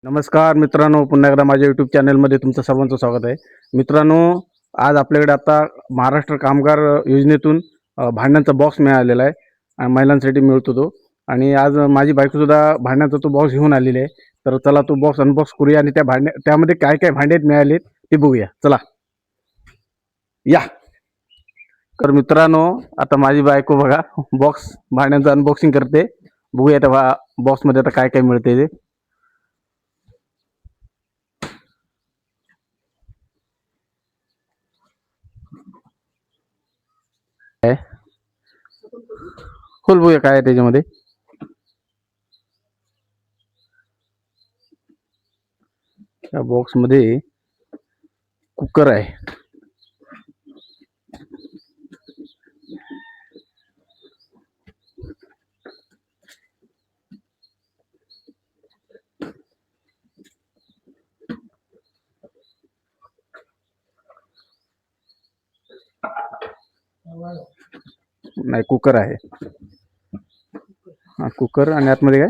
नमस्कार मित्रांनो, पुन्हा एकदा माझ्या यूट्यूब चॅनलमध्ये तुमचं सर्वांचं स्वागत आहे. मित्रांनो, आज आपल्याकडे आता महाराष्ट्र कामगार योजनेतून भांड्यांचा बॉक्स मिळालेला आहे. महिलांसाठी मिळतो तो. आणि आज माझी बायकोसुद्धा भांड्यांचा तो बॉक्स घेऊन आलेली आहे. तर चला तो बॉक्स अनबॉक्स करूया आणि त्यामध्ये काय काय भांडे मिळालेत ते बघूया. चला या. तर मित्रांनो, आता माझी बायको बघा भांड्यांचं अनबॉक्सिंग करते. बघूया त्या बॉक्समध्ये आता काय काय मिळते ते. खोल बघूया काय आहे त्याच्यामध्ये. या बॉक्स मध्ये कुकर आहे. नाही, कुकर आहे. हा कुकर. आणि आतमध्ये काय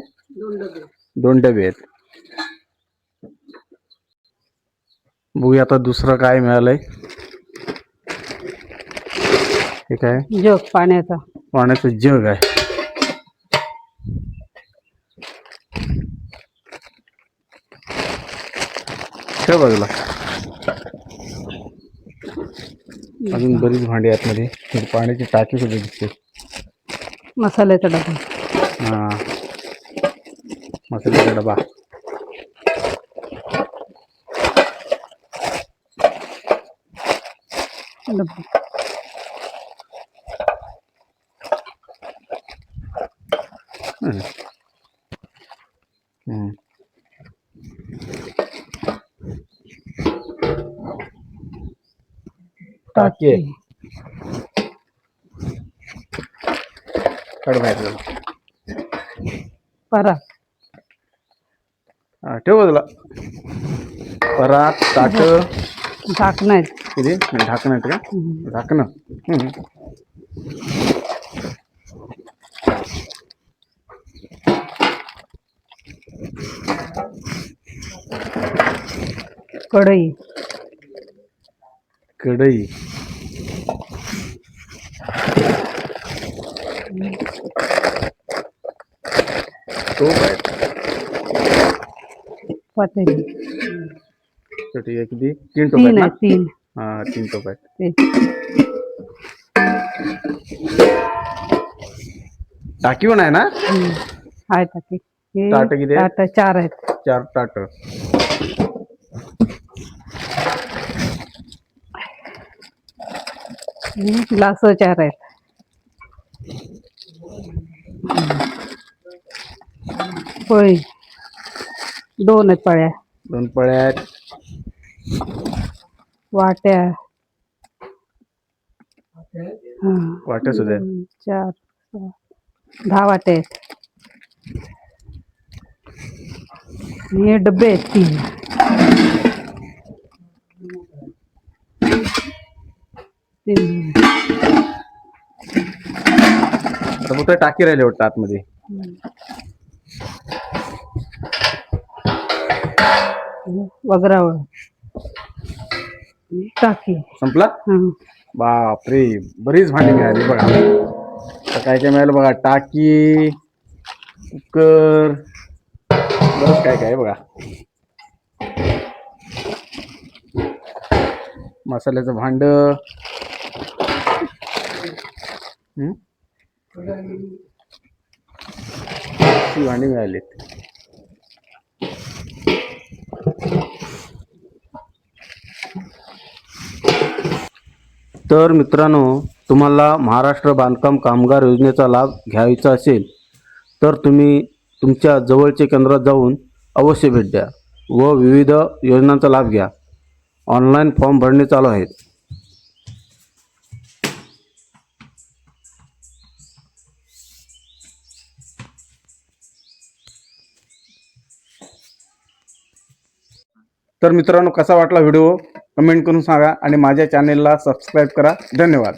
दोन डबे आहेत. बघूया आता दुसरं काय मिळालंय. हे काय? जग पाण्याचं जग आहे. ठेव बाजूला. अजून बरीच भांडी आतमध्ये. पाण्याची टाकी सुद्धा दिसते. मसाल्याचा डबा. हा, मसाल्याचा डबा. टाकी आहे. काढ बाहेर. परात. ठेव बाजूला. परात, ताट, झाकण आहेत. किती ढाकणं आहेत का? झाकणं. कढई. कढई. टोप आहे. पातेली. किती? तीन टोप आहेत ना? तीन. हा, 3 टोप आहेत. टाकी पण आहे ना? आहे टाकी. ताट किती आहेत? ताट 4 आहेत. 4 ताट. ग्लास 4 आहेत. पोळी 2 आहेत. पळ्या 2 पळ्या आहेत. वाट्या. वाट्या सुद्धा आहेत. 4, 10 वाट्या आहेत. हे डबे आहेत 3. फक्त टाकी राहिले वाटतं आतमध्ये. वगरावळ. टाकी संपला. बापरे, बरीच भांडी मिळाली बघा. काय काय मिळालं बघा. टाकी, कुकर, बरंच काय काय बघा. मसाल्याचं भांड. ही भांडी मिळालीत. तर मित्रांनो, तुम्हाला महाराष्ट्र बांधकाम कामगार योजनेचा लाभ घ्यायचा असेल तर तुम्ही तुमच्या जवळच्या केंद्रात जाऊन अवश्य भेट द्या व विविध योजनांचा लाभ घ्या. ऑनलाईन फॉर्म भरणे चालू आहेत. तर मित्रांनो, कसा वाटला व्हिडिओ कमेंट करून सांगा आणि माझ्या चॅनेलला सबस्क्राईब करा. धन्यवाद.